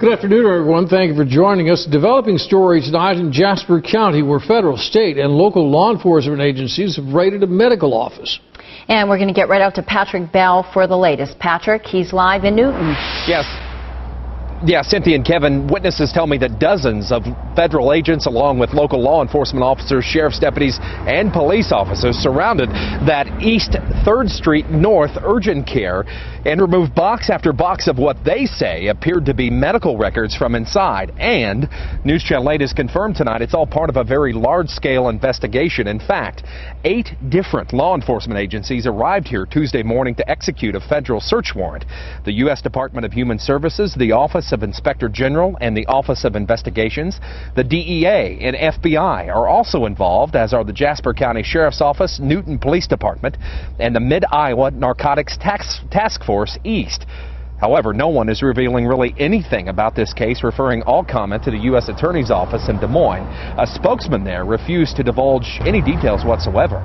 Good afternoon, everyone. Thank you for joining us. Developing story tonight in Jasper County, where federal, state, and local law enforcement agencies have raided a medical office. And we're going to get right out to Patrick Bell for the latest. Patrick, he's live in Newton. Yes. Yeah, Cynthia and Kevin, witnesses tell me that dozens of federal agents, along with local law enforcement officers, sheriff's deputies, and police officers surrounded that East 3rd Street North urgent care and removed box after box of what they say appeared to be medical records from inside. And News Channel 8 has confirmed tonight it's all part of a very large-scale investigation. In fact, 8 different law enforcement agencies arrived here Tuesday morning to execute a federal search warrant. The U.S. Department of Human Services, the Office of Inspector General, and the Office of Investigations. The DEA and FBI are also involved, as are the Jasper County Sheriff's Office, Newton Police Department, and the Mid-Iowa Narcotics Task Force East. However, no one is revealing really anything about this case, referring all comment to the U.S. Attorney's Office in Des Moines. A spokesman there refused to divulge any details whatsoever.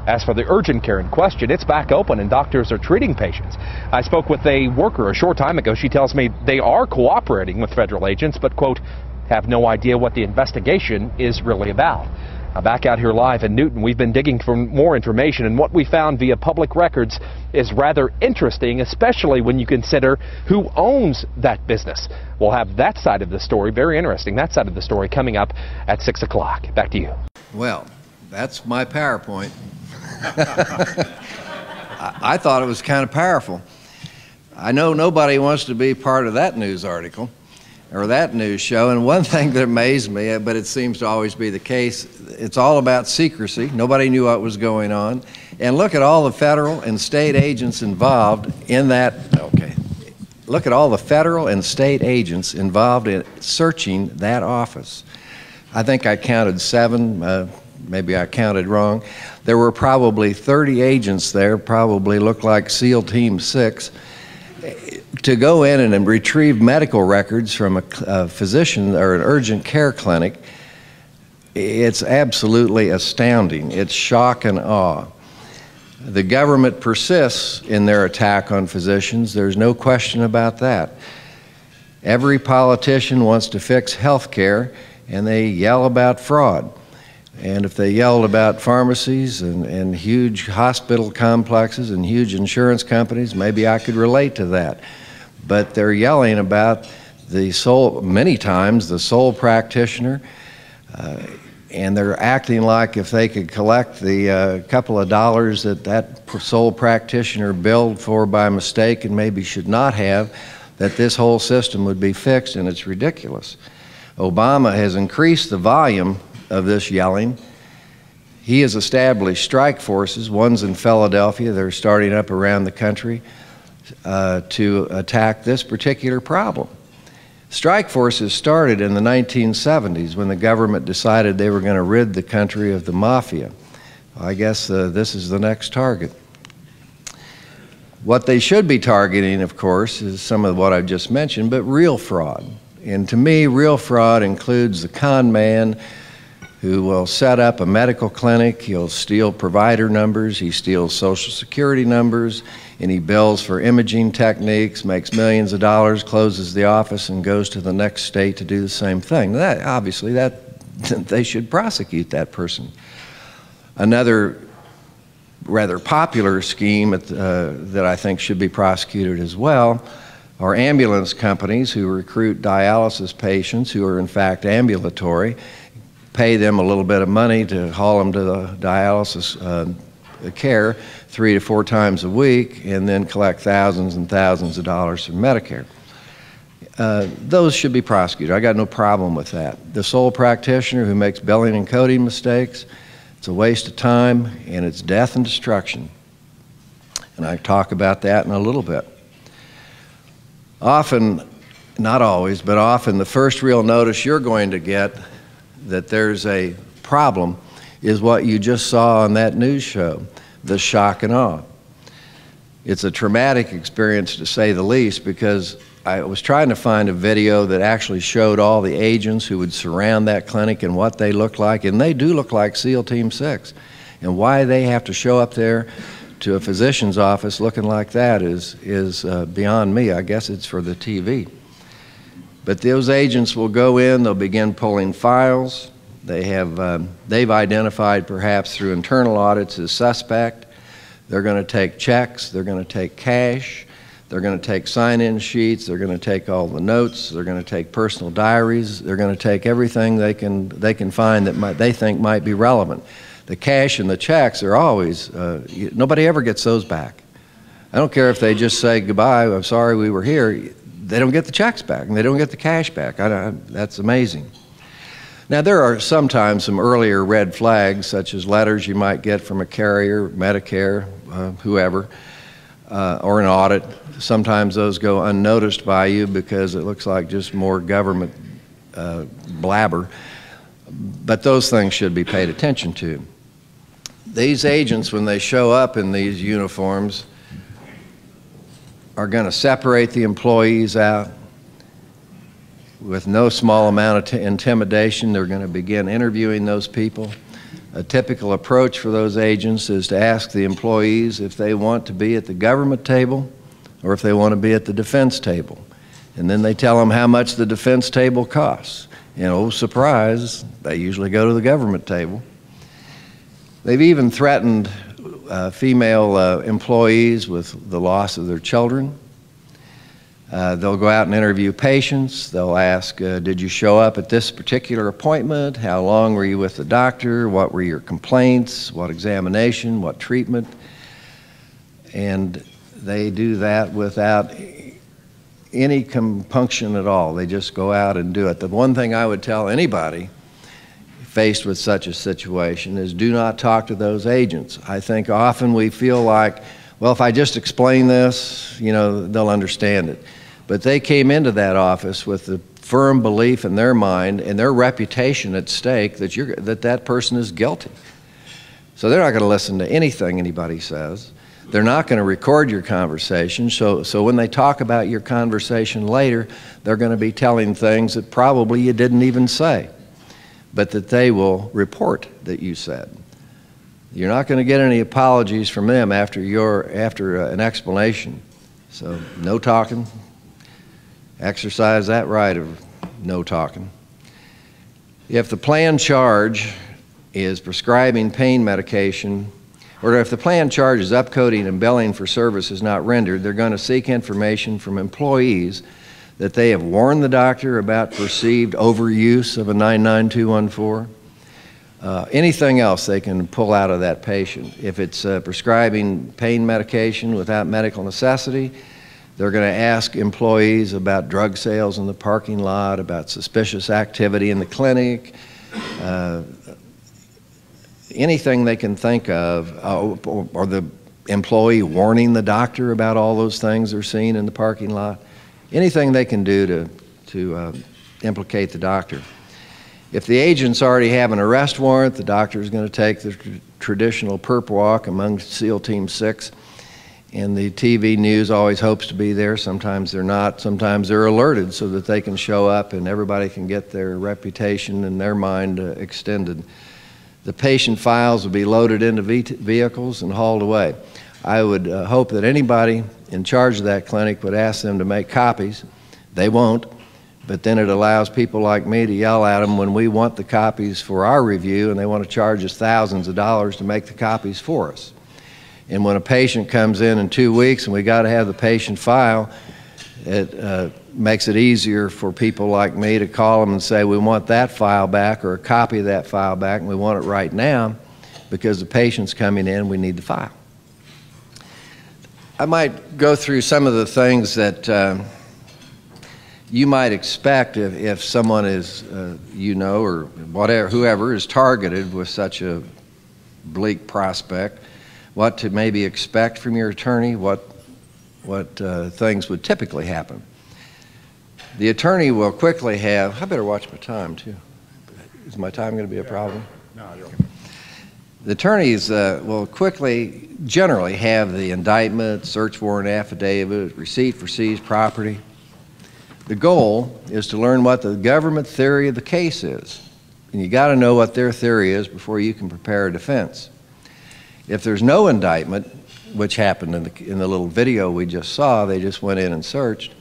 As for the urgent care in question, it's back open and doctors are treating patients. I spoke with a worker a short time ago. She tells me they are cooperating with federal agents, but, quote, have no idea what the investigation is really about. Now, back out here live in Newton, we've been digging for more information, and what we found via public records is rather interesting, especially when you consider who owns that business. We'll have that side of the story, very interesting, that side of the story coming up at 6 o'clock. Back to you. Well, that's my PowerPoint. I thought it was kind of powerful. I know nobody wants to be part of that news article or that news show, and one thing that amazed me, but it seems to always be the case, it's all about secrecy. Nobody knew what was going on. And look at all the federal and state agents involved in that. Okay. Look at all the federal and state agents involved in searching that office. I think I counted 7, maybe I counted wrong. There were probably 30 agents there, probably looked like SEAL Team 6, to go in and retrieve medical records from a physician or an urgent care clinic. It's absolutely astounding. It's shock and awe. The government persists in their attack on physicians. There's no question about that. Every politician wants to fix health care, and they yell about fraud. And if they yelled about pharmacies and huge hospital complexes and huge insurance companies, maybe I could relate to that. But they're yelling about many times, the sole practitioner, and they're acting like if they could collect the couple of dollars that sole practitioner billed for by mistake and maybe should not have, that this whole system would be fixed, and it's ridiculous. Obama has increased the volume of this yelling. He has established strike forces. One's in Philadelphia. They're starting up around the country to attack this particular problem. Strike forces started in the 1970s when the government decided they were going to rid the country of the mafia. I guess this is the next target. What they should be targeting, of course, is some of what I've just mentioned, but real fraud. And to me, real fraud includes the con man who will set up a medical clinic. He'll steal provider numbers, he steals social security numbers, and he bills for imaging techniques, makes millions of dollars, closes the office, and goes to the next state to do the same thing. That, obviously, they should prosecute that person. Another rather popular scheme that I think should be prosecuted as well are ambulance companies who recruit dialysis patients who are in fact ambulatory, pay them a little bit of money to haul them to the dialysis care 3 to 4 times a week, and then collect thousands and thousands of dollars from Medicare. Those should be prosecuted. I got no problem with that. The sole practitioner who makes billing and coding mistakes, it's a waste of time, and it's death and destruction. And I talk about that in a little bit. Often, not always, but often the first real notice you're going to get that there's a problem is what you just saw on that news show, the shock and awe. It's a traumatic experience, to say the least, because I was trying to find a video that actually showed all the agents who would surround that clinic and what they look like, and they do look like SEAL Team 6. And why they have to show up there to a physician's office looking like that is beyond me. I guess it's for the TV. But those agents will go in, they'll begin pulling files. They've identified perhaps through internal audits as suspect. They're going to take checks, they're going to take cash, they're going to take sign-in sheets, they're going to take all the notes, they're going to take personal diaries, they're going to take everything they can find that they think might be relevant. The cash and the checks are always, nobody ever gets those back. I don't care if they just say goodbye, I'm sorry we were here, they don't get the checks back and they don't get the cash back. That's amazing. Now there are sometimes some earlier red flags, such as letters you might get from a carrier, Medicare, whoever, or an audit. Sometimes those go unnoticed by you because it looks like just more government blabber. But those things should be paid attention to. These agents, when they show up in these uniforms, are going to separate the employees out. With no small amount of intimidation, they're going to begin interviewing those people. A typical approach for those agents is to ask the employees if they want to be at the government table or if they want to be at the defense table. And then they tell them how much the defense table costs. And oh, surprise, they usually go to the government table. They've even threatened female employees with the loss of their children. They'll go out and interview patients. They'll ask, did you show up at this particular appointment? How long were you with the doctor? What were your complaints? What examination? What treatment? And they do that without any compunction at all. They just go out and do it. The one thing I would tell anybody faced with such a situation is do not talk to those agents. I think often we feel like, well, if I just explain this, you know, they'll understand it. But they came into that office with the firm belief in their mind and their reputation at stake that that person is guilty. So they're not going to listen to anything anybody says. They're not going to record your conversation. So when they talk about your conversation later, they're going to be telling things that probably you didn't even say, but that they will report that you said. You're not going to get any apologies from them after an explanation. So no talking. Exercise that right of no talking. If the plan charge is prescribing pain medication, or if the plan charge is upcoding and billing for services not rendered, they're going to seek information from employees that they have warned the doctor about perceived overuse of a 99214. Anything else they can pull out of that patient. If it's prescribing pain medication without medical necessity, they're going to ask employees about drug sales in the parking lot, about suspicious activity in the clinic, anything they can think of, or the employee warning the doctor about all those things they're seeing in the parking lot. Anything they can do to implicate the doctor. If the agents already have an arrest warrant, the doctor is going to take the traditional perp walk among SEAL Team 6, and the TV news always hopes to be there. Sometimes they're not. Sometimes they're alerted so that they can show up and everybody can get their reputation and their mind extended. The patient files will be loaded into vehicles and hauled away. I would hope that anybody in charge of that clinic would ask them to make copies. They won't. But then it allows people like me to yell at them when we want the copies for our review and they want to charge us thousands of dollars to make the copies for us. And when a patient comes in 2 weeks and we got to have the patient file, it makes it easier for people like me to call them and say we want that file back or a copy of that file back and we want it right now because the patient's coming in, we need the file. I might go through some of the things that you might expect if someone is, you know, or whatever, whoever is targeted with such a bleak prospect, what to maybe expect from your attorney, what things would typically happen. The attorney will quickly have, I better watch my time too. Is my time going to be a problem? No, you're okay. The attorneys will quickly, generally have the indictment, search warrant affidavit, receipt for seized property. The goal is to learn what the government theory of the case is. And you got to know what their theory is before you can prepare a defense. If there's no indictment, which happened in the little video we just saw, they just went in and searched,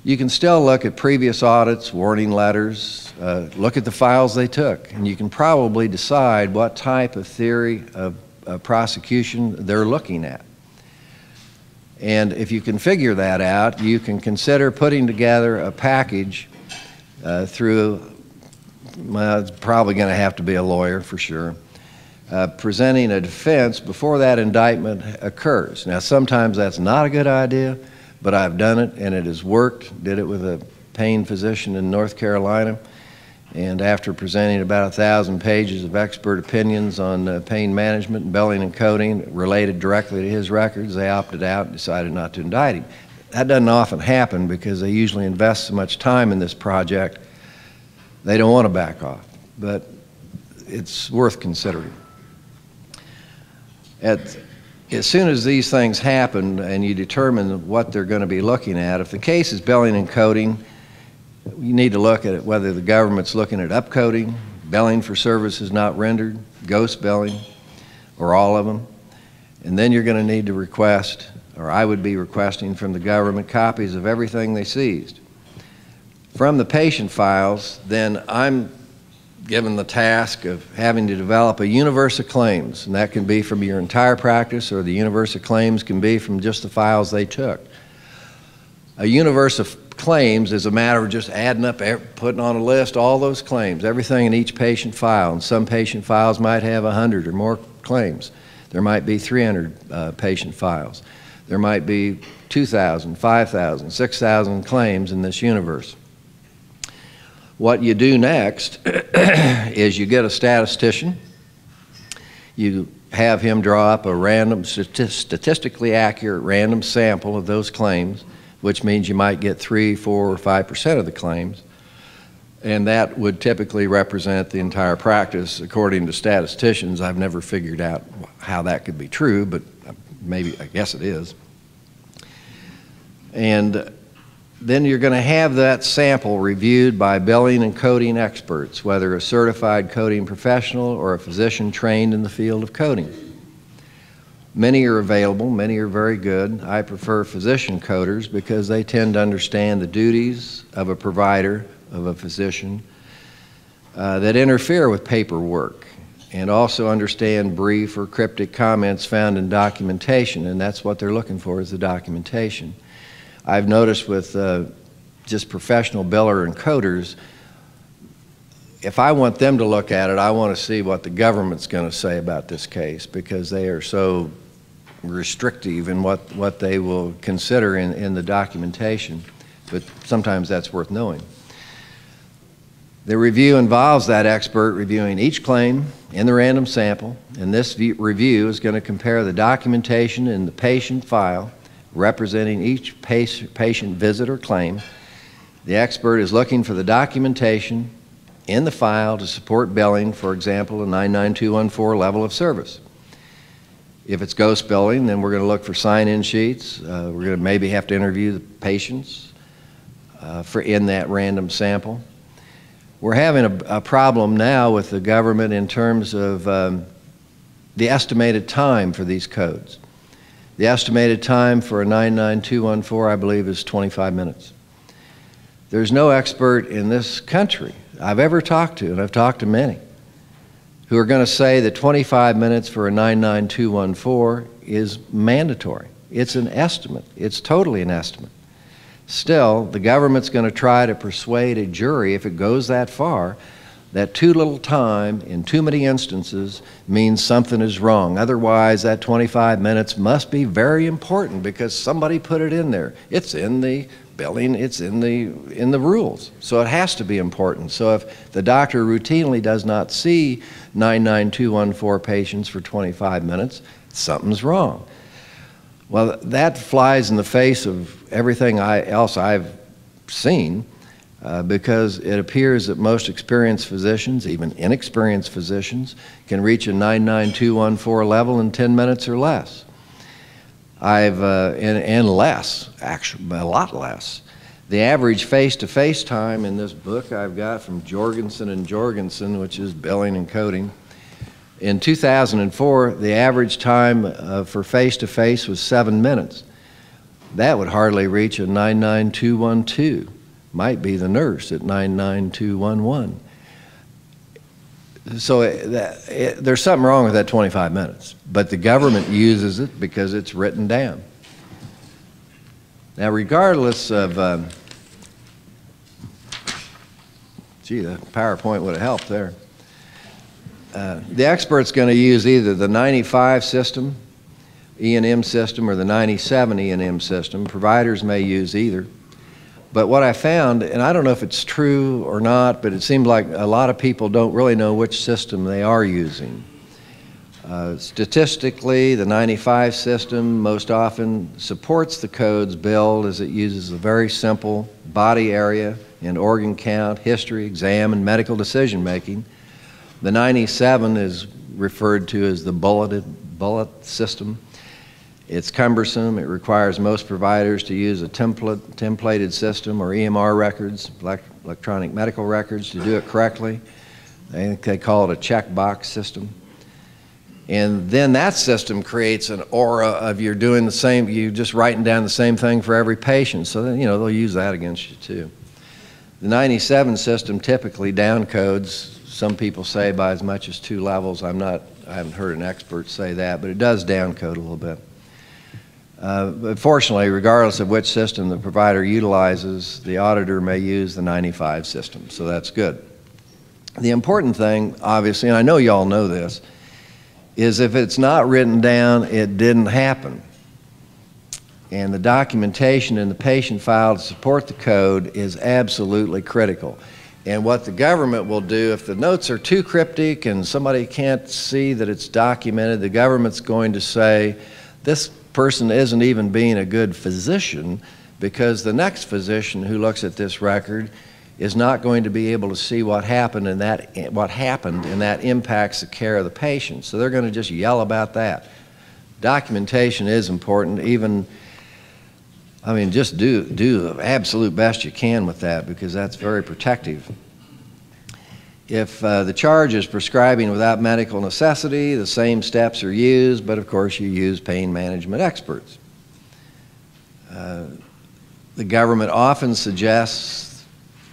You can still look at previous audits, warning letters, look at the files they took, and you can probably decide what type of theory of prosecution they're looking at. And if you can figure that out, you can consider putting together a package through, well, it's probably going to have to be a lawyer for sure, presenting a defense before that indictment occurs. Now, sometimes that's not a good idea, but I've done it and it has worked. Did it with a pain physician in North Carolina, and after presenting about 1,000 pages of expert opinions on pain management and belling and coding related directly to his records, they opted out and decided not to indict him. That doesn't often happen because they usually invest so much time in this project they don't want to back off, but it's worth considering. As soon as these things happen and you determine what they're going to be looking at, if the case is belling and coding, you need to look at it whether the government's looking at upcoding, belling for services not rendered, ghost belling, or all of them. And then you're going to need to request, or I would be requesting from the government, copies of everything they seized. From the patient files, then I'm given the task of having to develop a universe of claims, and that can be from your entire practice, or the universe of claims can be from just the files they took. A universe of claims is a matter of just adding up, putting on a list all those claims, everything in each patient file, and some patient files might have 100 or more claims. There might be 300 patient files. There might be 2,000, 5,000, 6,000 claims in this universe. What you do next is you get a statistician, you have him draw up a random, statistically accurate random sample of those claims, which means you might get 3, 4, or 5% of the claims, and that would typically represent the entire practice according to statisticians. I've never figured out how that could be true, but maybe, I guess it is. And then you're going to have that sample reviewed by belling and coding experts, whether a certified coding professional or a physician trained in the field of coding. Many are available, many are very good. I prefer physician coders because they tend to understand the duties of a provider, of a physician, that interfere with paperwork, and also understand brief or cryptic comments found in documentation, and that's what they're looking for, is the documentation. I've noticed with just professional biller and coders, if I want them to look at it, I want to see what the government's going to say about this case, because they are so restrictive in what they will consider in the documentation, but sometimes that's worth knowing. The review involves that expert reviewing each claim in the random sample, and this review is going to compare the documentation in the patient file representing each patient visit or claim. The expert is looking for the documentation in the file to support billing, for example, a 99214 level of service. If it's ghost billing, then we're going to look for sign-in sheets. We're going to maybe have to interview the patients in that random sample. We're having a problem now with the government in terms of the estimated time for these codes. The estimated time for a 99214, I believe, is 25 minutes. There's no expert in this country I've ever talked to, and I've talked to many, who are going to say that 25 minutes for a 99214 is mandatory. It's an estimate. It's totally an estimate. Still, the government's going to try to persuade a jury, if it goes that far, that too little time in too many instances means something is wrong. Otherwise, that 25 minutes must be very important because somebody put it in there. It's in the billing, it's in the rules. So it has to be important. So if the doctor routinely does not see 99214 patients for 25 minutes, something's wrong. Well, that flies in the face of everything else I've seen. Because it appears that most experienced physicians, even inexperienced physicians, can reach a 99214 level in 10 minutes or less. And less, actually, a lot less. The average face-to-face time in this book I've got from Jorgensen and Jorgensen, which is billing and coding, in 2004, the average time for face-to-face was 7 minutes. that would hardly reach a 99212. Might be the nurse at 99211. So there's something wrong with that 25 minutes, but the government uses it because it's written down. Now, regardless of, gee, the PowerPoint would have helped there. The expert's going to use either the 95 system, E&M system, or the 97 E&M system. Providers may use either. But what I found, and I don't know if it's true or not, but it seems like a lot of people don't really know which system they are using. Statistically, the 95 system most often supports the codes billed as it uses a very simple body area and organ count, history, exam, and medical decision making. The 97 is referred to as the bullet system. It's cumbersome. It requires most providers to use a templated system or EMR records, electronic medical records, to do it correctly. They call it a checkbox system. And then that system creates an aura of you're doing the same, you're just writing down the same thing for every patient. So then, they'll use that against you too. The 97 system typically downcodes, some people say by as much as 2 levels. I haven't heard an expert say that, but it does downcode a little bit. But fortunately, regardless of which system the provider utilizes, the auditor may use the 95 system, so that's good. The important thing, obviously, and I know you all know this, is if it's not written down, it didn't happen. And the documentation in the patient file to support the code is absolutely critical. And what the government will do, if the notes are too cryptic and somebody can't see that it's documented, the government's going to say, this person isn't even being a good physician, because the next physician who looks at this record is not going to be able to see what happened, and that impacts the care of the patient. So they're going to just yell about that. Documentation is important. Just do the absolute best you can with that, because that's very protective. If the charge is prescribing without medical necessity, the same steps are used, but of course you use pain management experts. The government often suggests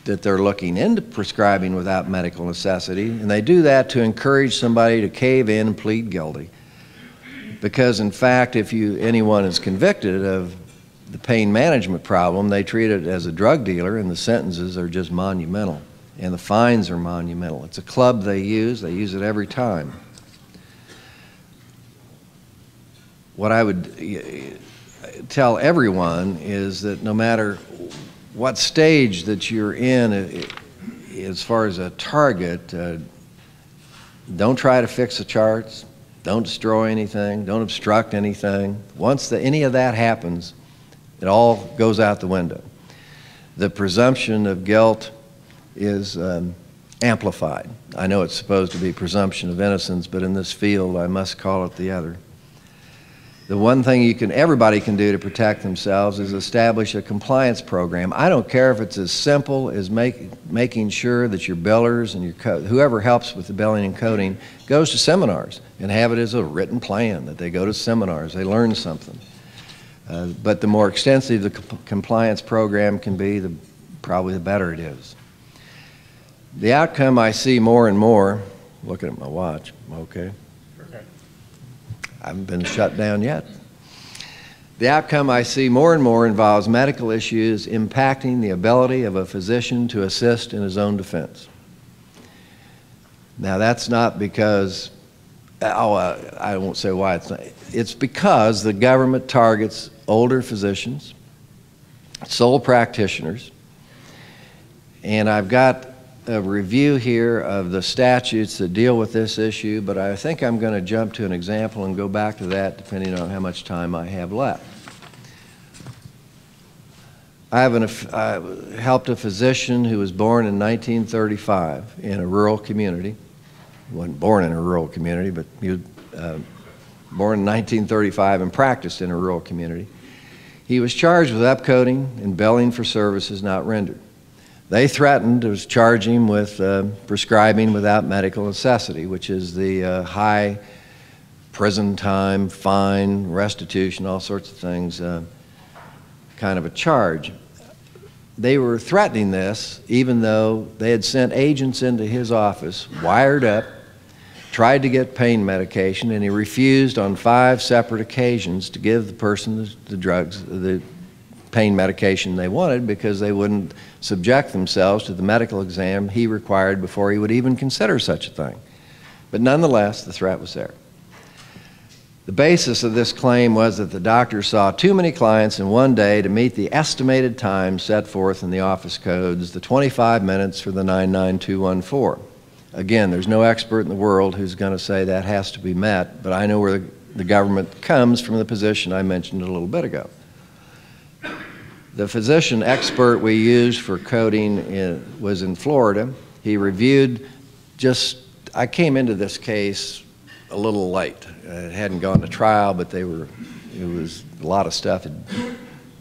that they're looking into prescribing without medical necessity, and they do that to encourage somebody to cave in and plead guilty. Because in fact, if anyone is convicted of the pain management problem, they treat it as a drug dealer, and the sentences are just monumental. And the fines are monumental. It's a club they use it every time. What I would tell everyone is that no matter what stage that you're in, as far as a target, don't try to fix the charts, don't destroy anything, don't obstruct anything. Once any of that happens, it all goes out the window. The presumption of guilt is amplified. I know it's supposed to be presumption of innocence, but in this field I must call it the other. The one thing everybody can do to protect themselves is establish a compliance program. I don't care if it's as simple as making sure that your billers and whoever helps with the billing and coding goes to seminars, and have it as a written plan that they go to seminars, they learn something. But the more extensive the compliance program can be, probably the better it is. The outcome I see more and more, looking at my watch, okay. I haven't been shut down yet. The outcome I see more and more involves medical issues impacting the ability of a physician to assist in his own defense. Now that's not because, I won't say why it's not. It's because the government targets older physicians, sole practitioners, and I've got a review here of the statutes that deal with this issue, but I think I'm going to jump to an example and go back to that depending on how much time I have left. I helped a physician who was born in 1935 in a rural community. He wasn't born in a rural community, but he was born in 1935 and practiced in a rural community. He was charged with upcoding and billing for services not rendered. They threatened to charge him with prescribing without medical necessity, which is the high prison time, fine, restitution, all sorts of things kind of a charge. They were threatening this even though they had sent agents into his office, wired up, tried to get pain medication, and he refused on 5 separate occasions to give the person the drugs, the pain medication they wanted, because they wouldn't subject themselves to the medical exam he required before he would even consider such a thing. But nonetheless, the threat was there. The basis of this claim was that the doctor saw too many clients in one day to meet the estimated time set forth in the office codes, the 25 minutes for the 99214. Again, there's no expert in the world who's going to say that has to be met, but I know where the government comes from the position I mentioned a little bit ago. The physician expert we used for coding was in Florida. He reviewed I came into this case a little late. It hadn't gone to trial, but it was a lot of stuff had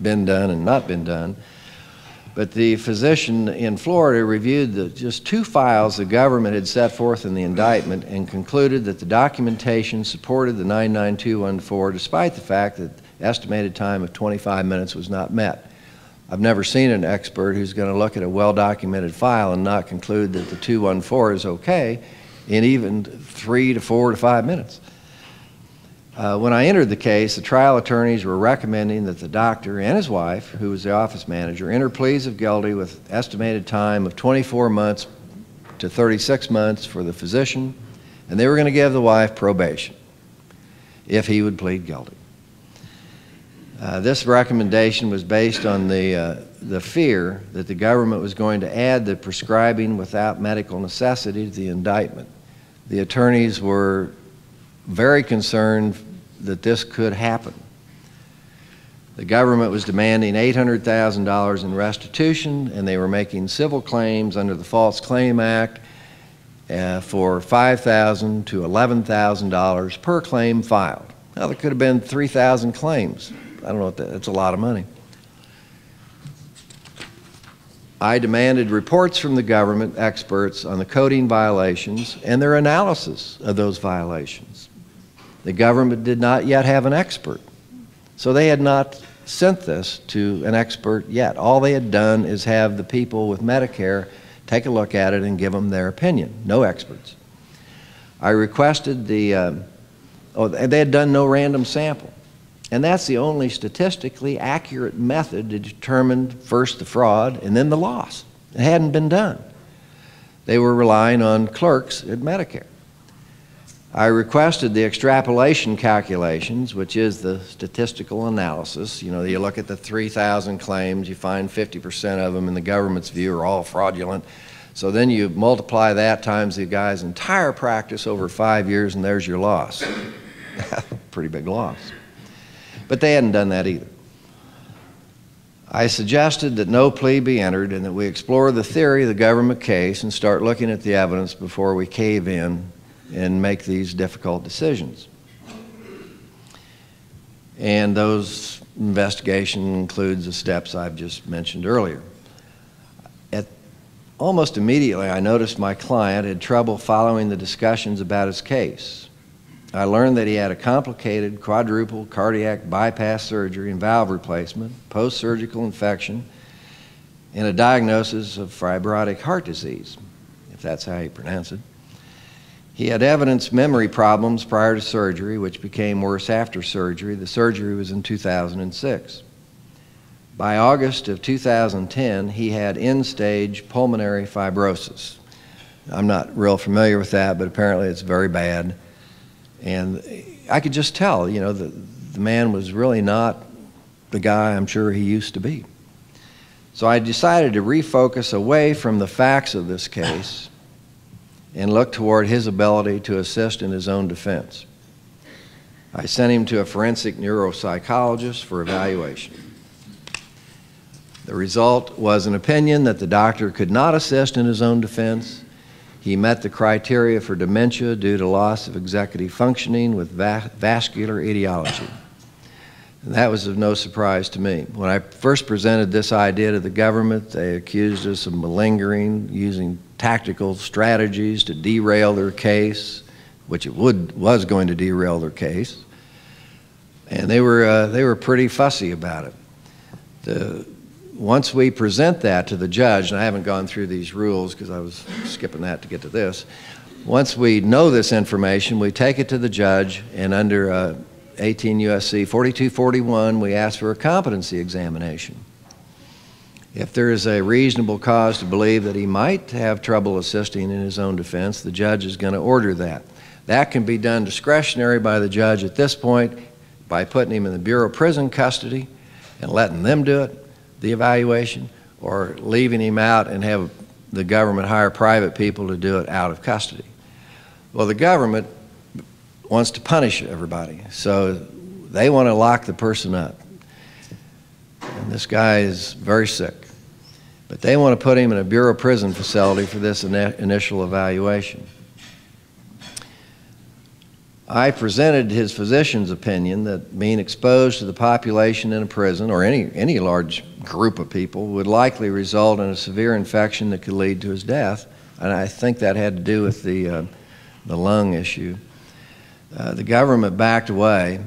been done and not been done. But the physician in Florida reviewed just 2 files the government had set forth in the indictment and concluded that the documentation supported the 99214 despite the fact that the estimated time of 25 minutes was not met. I've never seen an expert who's going to look at a well-documented file and not conclude that the 214 is okay in even 3 to 4 to 5 minutes. When I entered the case, the trial attorneys were recommending that the doctor and his wife, who was the office manager, enter pleas of guilty with estimated time of 24 months to 36 months for the physician, and they were going to give the wife probation if he would plead guilty. This recommendation was based on the fear that the government was going to add the prescribing without medical necessity to the indictment. The attorneys were very concerned that this could happen. The government was demanding $800,000 in restitution, and they were making civil claims under the False Claim Act for $5,000 to $11,000 per claim filed. Now, there could have been 3,000 claims. I don't know what that's a lot of money. I demanded reports from the government experts on the coding violations and their analysis of those violations. The government did not yet have an expert, so they had not sent this to an expert yet. All they had done is have the people with Medicare take a look at it and give them their opinion. No experts. I requested they had done no random sample. And that's the only statistically accurate method to determine first the fraud and then the loss. It hadn't been done. They were relying on clerks at Medicare. I requested the extrapolation calculations, which is the statistical analysis. You know, you look at the 3,000 claims, you find 50% of them in the government's view are all fraudulent. So then you multiply that times the guy's entire practice over 5 years, and there's your loss. Pretty big loss. But they hadn't done that either. I suggested that no plea be entered and that we explore the theory of the government case and start looking at the evidence before we cave in and make these difficult decisions. And those investigation includes the steps I've just mentioned earlier. Almost immediately, I noticed my client had trouble following the discussions about his case. I learned that he had a complicated quadruple cardiac bypass surgery and valve replacement, post-surgical infection, and a diagnosis of fibrotic heart disease, if that's how you pronounce it. He had evidenced memory problems prior to surgery, which became worse after surgery. The surgery was in 2006. By August of 2010, he had end-stage pulmonary fibrosis. I'm not real familiar with that, but apparently it's very bad. And I could just tell, you know, the man was really not the guy I'm sure he used to be. So I decided to refocus away from the facts of this case and look toward his ability to assist in his own defense. I sent him to a forensic neuropsychologist for evaluation. The result was an opinion that the doctor could not assist in his own defense. He met the criteria for dementia due to loss of executive functioning with vascular etiology. And that was of no surprise to me. When I first presented this idea to the government, they accused us of malingering, using tactical strategies to derail their case, which it was going to derail their case. And they were pretty fussy about it. once we present that to the judge, and I haven't gone through these rules because I was skipping that to get to this, once we know this information, we take it to the judge, and under 18 U.S.C. 4241, we ask for a competency examination. If there is a reasonable cause to believe that he might have trouble assisting in his own defense, the judge is going to order that. That can be done discretionary by the judge at this point by putting him in the Bureau of Prison custody and letting them do it, the evaluation, or leaving him out and have the government hire private people to do it out of custody. Well, the government wants to punish everybody, so they want to lock the person up. And this guy is very sick. But they want to put him in a Bureau of Prison facility for this initial evaluation. I presented his physician's opinion that being exposed to the population in a prison, or any large group of people, would likely result in a severe infection that could lead to his death. And I think that had to do with the lung issue. The government backed away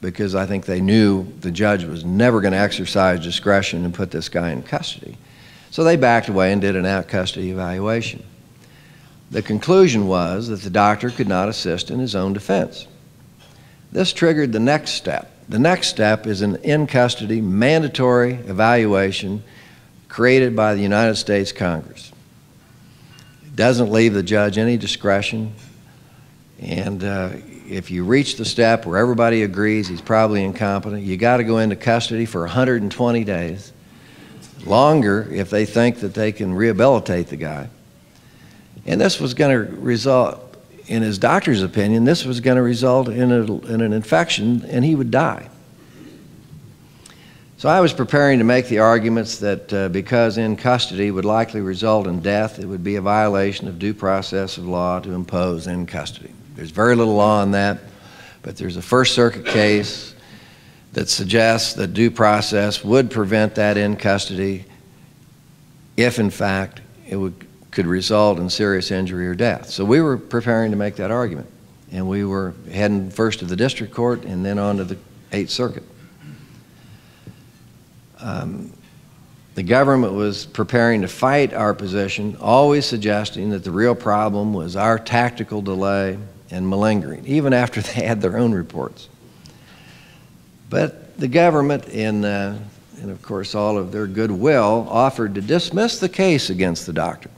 because I think they knew the judge was never going to exercise discretion and put this guy in custody. So they backed away and did an out-custody evaluation. The conclusion was that the doctor could not assist in his own defense. This triggered the next step. The next step is an in-custody mandatory evaluation created by the United States Congress. It doesn't leave the judge any discretion, and if you reach the step where everybody agrees he's probably incompetent, you got to go into custody for 120 days, longer if they think that they can rehabilitate the guy. And this was going to result, in his doctor's opinion, this was going to result in an infection and he would die. So I was preparing to make the arguments that because in custody would likely result in death, it would be a violation of due process of law to impose in custody. There's very little law on that, but there's a First Circuit case that suggests that due process would prevent that in custody if, in fact, it could result in serious injury or death. So we were preparing to make that argument, and we were heading first to the district court and then on to the 8th Circuit. The government was preparing to fight our position, always suggesting that the real problem was our tactical delay and malingering, even after they had their own reports. But the government, and of course all of their goodwill, offered to dismiss the case against the doctor.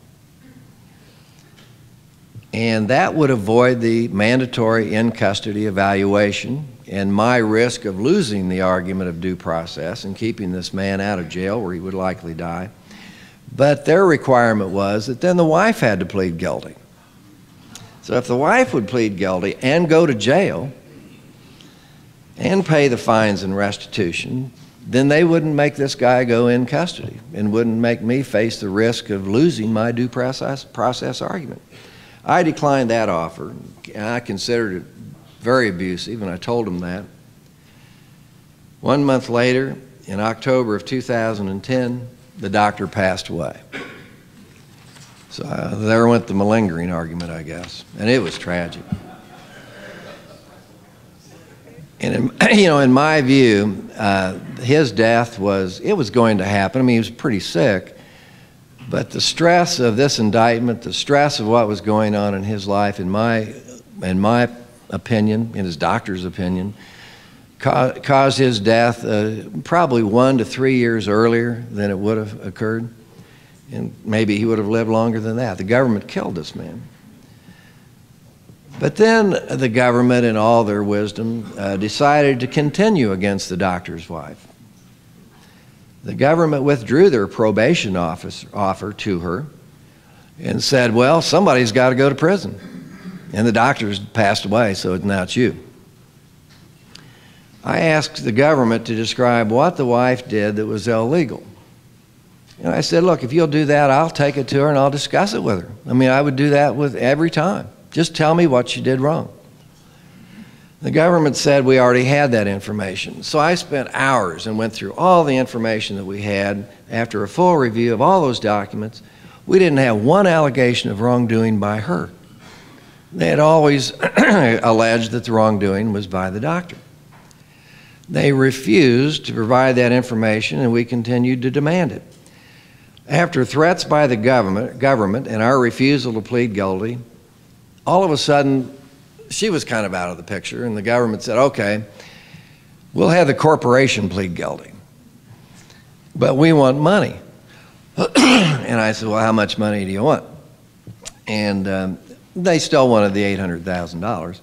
And that would avoid the mandatory in-custody evaluation and my risk of losing the argument of due process and keeping this man out of jail where he would likely die. But their requirement was that then the wife had to plead guilty. So if the wife would plead guilty and go to jail and pay the fines and restitution, then they wouldn't make this guy go in custody and wouldn't make me face the risk of losing my due process argument. I declined that offer, and I considered it very abusive, and I told them that. 1 month later, in October of 2010, the doctor passed away. So there went the malingering argument, I guess, and it was tragic. And in my view, his death was going to happen. I mean, he was pretty sick. But the stress of this indictment, the stress of what was going on in his life, in my opinion, in his doctor's opinion, caused his death probably 1 to 3 years earlier than it would have occurred. And maybe he would have lived longer than that. The government killed this man. But then the government, in all their wisdom, decided to continue against the doctor's wife. The government withdrew their probation offer to her and said, well, somebody's got to go to prison. And the doctor's passed away, so now it's you. I asked the government to describe what the wife did that was illegal. And I said, look, if you'll do that, I'll take it to her and I'll discuss it with her. I mean, I would do that with every time. Just tell me what she did wrong. The government said we already had that information. So I spent hours and went through all the information that we had. After a full review of all those documents, we didn't have one allegation of wrongdoing by her. They had always alleged that the wrongdoing was by the doctor. They refused to provide that information, and we continued to demand it. After threats by the government and our refusal to plead guilty, all of a sudden, she was kind of out of the picture, and the government said, okay, we'll have the corporation plead guilty, but we want money. And I said, well, how much money do you want? And they still wanted the $800,000.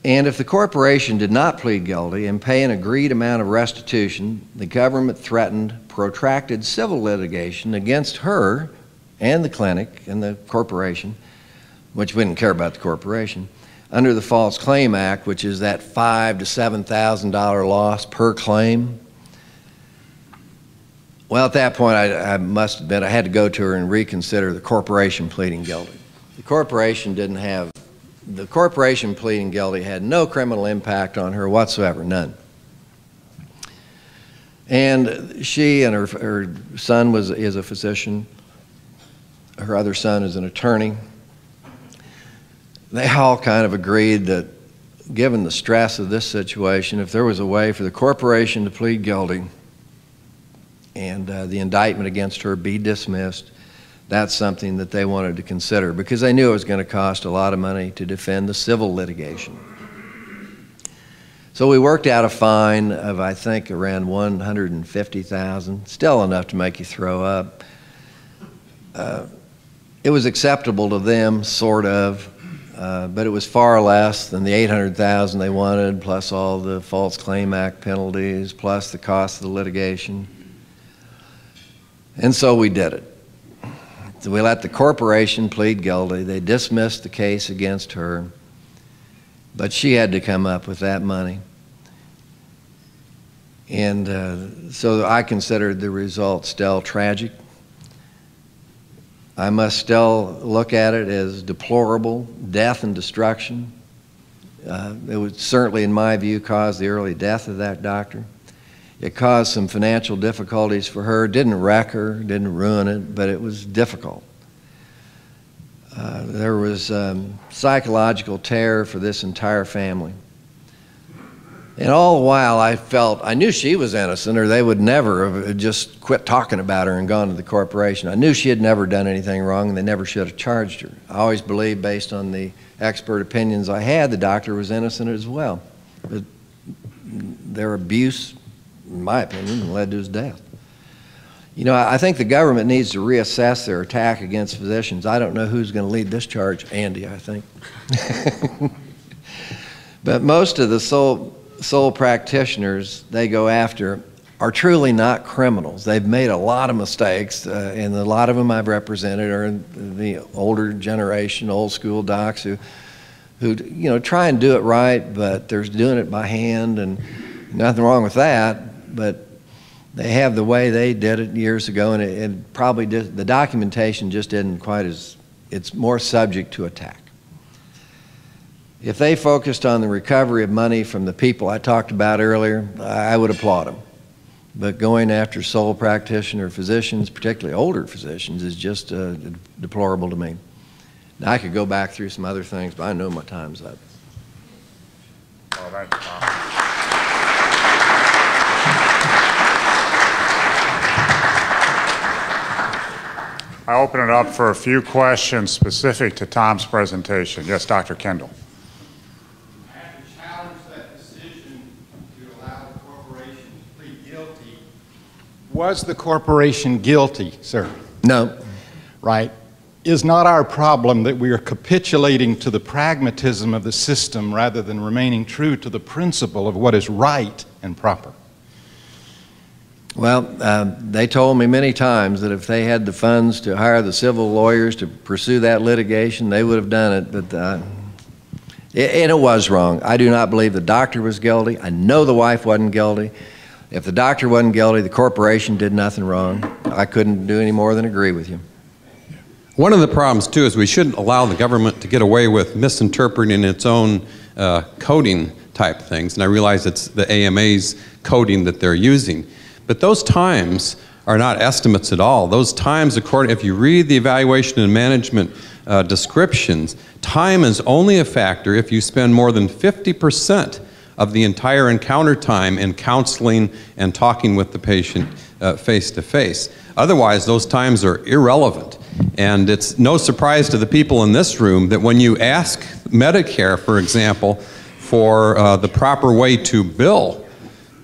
And if the corporation did not plead guilty and pay an agreed amount of restitution, the government threatened protracted civil litigation against her and the clinic and the corporation, which we didn't care about the corporation, under the False Claim Act, which is that $5,000 to $7,000 loss per claim. Well, at that point, I had to go to her and reconsider the corporation pleading guilty. The corporation pleading guilty had no criminal impact on her whatsoever, none. And she and her son is a physician. Her other son is an attorney. They all kind of agreed that given the stress of this situation, if there was a way for the corporation to plead guilty and the indictment against her be dismissed, that's something that they wanted to consider because they knew it was going to cost a lot of money to defend the civil litigation. So we worked out a fine of, I think, around $150,000, still enough to make you throw up. It was acceptable to them, sort of, but it was far less than the $800,000 they wanted, plus all the False Claim Act penalties, plus the cost of the litigation. And so we did it. So we let the corporation plead guilty. They dismissed the case against her, but she had to come up with that money. And so I considered the result still tragic. I must still look at it as deplorable, death and destruction. It would certainly, in my view, cause the early death of that doctor. It caused some financial difficulties for her. Didn't wreck her, didn't ruin it, but it was difficult. There was psychological terror for this entire family. And all the while I knew she was innocent, or they would never have just quit talking about her and gone to the corporation. I knew she had never done anything wrong, and they never should have charged her. I always believed, based on the expert opinions I had, the doctor was innocent as well. But their abuse, in my opinion, led to his death. You know, I think the government needs to reassess their attack against physicians. I don't know who's going to lead this charge. Andy, I think. But most of the sole practitioners they go after are truly not criminals. They've made a lot of mistakes, and a lot of them I've represented are the older generation, old school docs who you know, try and do it right, but they're doing it by hand, and nothing wrong with that, but they have the way they did it years ago, and it probably the documentation just isn't quite as, it's more subject to attack. If they focused on the recovery of money from the people I talked about earlier, I would applaud them. But going after sole practitioner physicians, particularly older physicians, is just deplorable to me. Now, I could go back through some other things, but I know my time's up. Well, thank you, Tom. I open it up for a few questions specific to Tom's presentation. Yes, Dr. Kendall. I have to challenge that decision to allow the corporation to plead guilty. Was the corporation guilty, sir? No. Right. Is not our problem that we are capitulating to the pragmatism of the system rather than remaining true to the principle of what is right and proper? Well, they told me many times that if they had the funds to hire the civil lawyers to pursue that litigation, they would have done it, but and it was wrong. I do not believe the doctor was guilty. I know the wife wasn't guilty. If the doctor wasn't guilty, the corporation did nothing wrong. I couldn't do any more than agree with you. One of the problems, too, is we shouldn't allow the government to get away with misinterpreting its own coding type things. And I realize it's the AMA's coding that they're using. But those times are not estimates at all. Those times, if you read the evaluation and management descriptions, time is only a factor if you spend more than 50% of the entire encounter time in counseling and talking with the patient face to face. Otherwise, those times are irrelevant. And it's no surprise to the people in this room that when you ask Medicare, for example, for the proper way to bill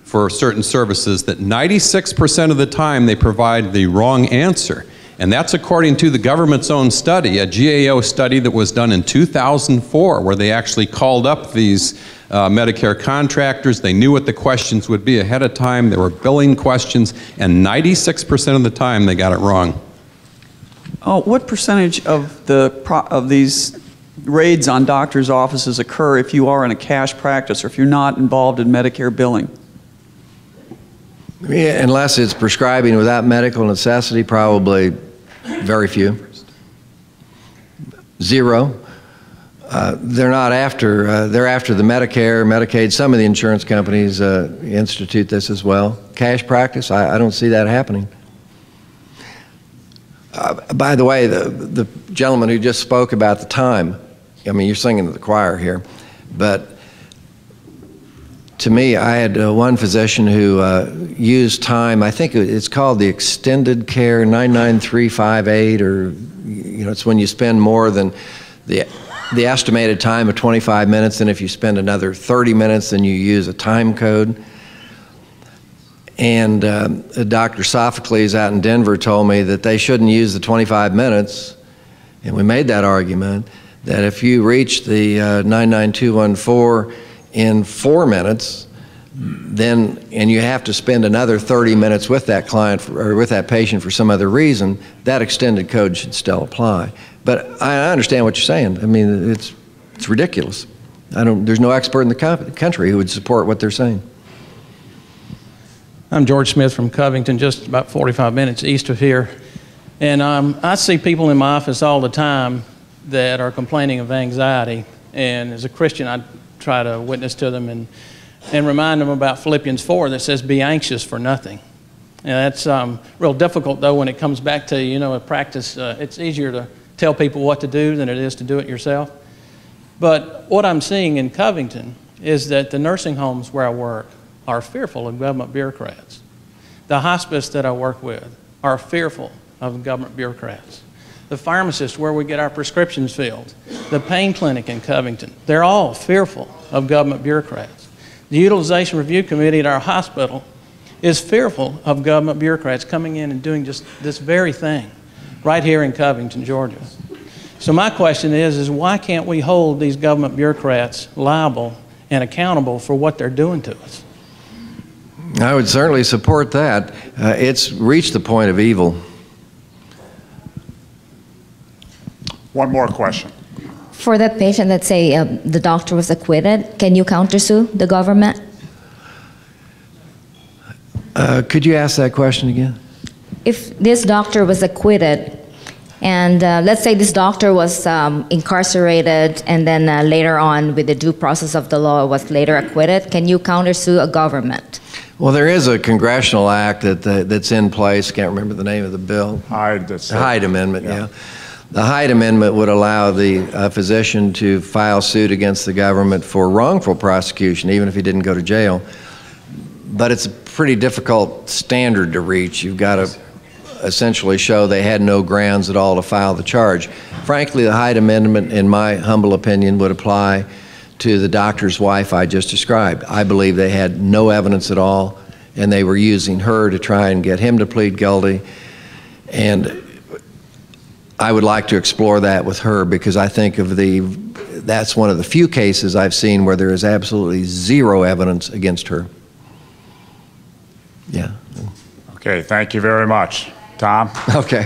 for certain services, that 96% of the time they provide the wrong answer. And that's according to the government's own study, a GAO study that was done in 2004, where they actually called up these Medicare contractors. They knew what the questions would be ahead of time. There were billing questions, and 96% of the time they got it wrong. Oh, what percentage of these raids on doctors' offices occur if you are in a cash practice or if you're not involved in Medicare billing? Yeah, unless it's prescribing without medical necessity, probably very few. Zero. They're not after, they're after the Medicare, Medicaid. Some of the insurance companies institute this as well. Cash practice, I don't see that happening. By the way, the gentleman who just spoke about the time, I mean, you're singing to the choir here, but to me, I had one physician who used time, I think it's called the extended care 99358, or, you know, it's when you spend more than the estimated time of 25 minutes, and if you spend another 30 minutes, then you use a time code. And Dr. Sophocles out in Denver told me that they shouldn't use the 25 minutes, and we made that argument, that if you reach the 99214 in 4 minutes, then, and you have to spend another 30 minutes with that client or with that patient for some other reason, that extended code should still apply. But I understand what you're saying. I mean, it's ridiculous. There's no expert in the country who would support what they're saying. I'm George Smith from Covington, just about 45 minutes east of here. And I see people in my office all the time that are complaining of anxiety. And as a Christian, I try to witness to them and remind them about Philippians 4 that says, be anxious for nothing. And that's real difficult, though, when it comes back to, you know, a practice. It's easier to tell people what to do than it is to do it yourself. But what I'm seeing in Covington is that the nursing homes where I work are fearful of government bureaucrats. The hospice that I work with are fearful of government bureaucrats. The pharmacist where we get our prescriptions filled, the pain clinic in Covington, they're all fearful of government bureaucrats. The Utilization Review Committee at our hospital is fearful of government bureaucrats coming in and doing just this very thing right here in Covington, Georgia. So my question is why can't we hold these government bureaucrats liable and accountable for what they're doing to us? I would certainly support that. It's reached the point of evil. One more question. For that patient that say the doctor was acquitted, can you countersue the government? Could you ask that question again? If this doctor was acquitted, and let's say this doctor was incarcerated and then later on with the due process of the law was later acquitted, can you countersue a government? Well, there is a congressional act that's in place. Can't remember the name of the bill. The Hyde Amendment, yeah. The Hyde Amendment would allow the physician to file suit against the government for wrongful prosecution, even if he didn't go to jail. But it's a pretty difficult standard to reach. You've got to essentially show they had no grounds at all to file the charge. Frankly, the Hyde Amendment, in my humble opinion, would apply to the doctor's wife I just described. I believe they had no evidence at all, and they were using her to try and get him to plead guilty. And I would like to explore that with her, because I think that's one of the few cases I've seen where there is absolutely zero evidence against her. Yeah. Okay, thank you very much. Tom? Okay.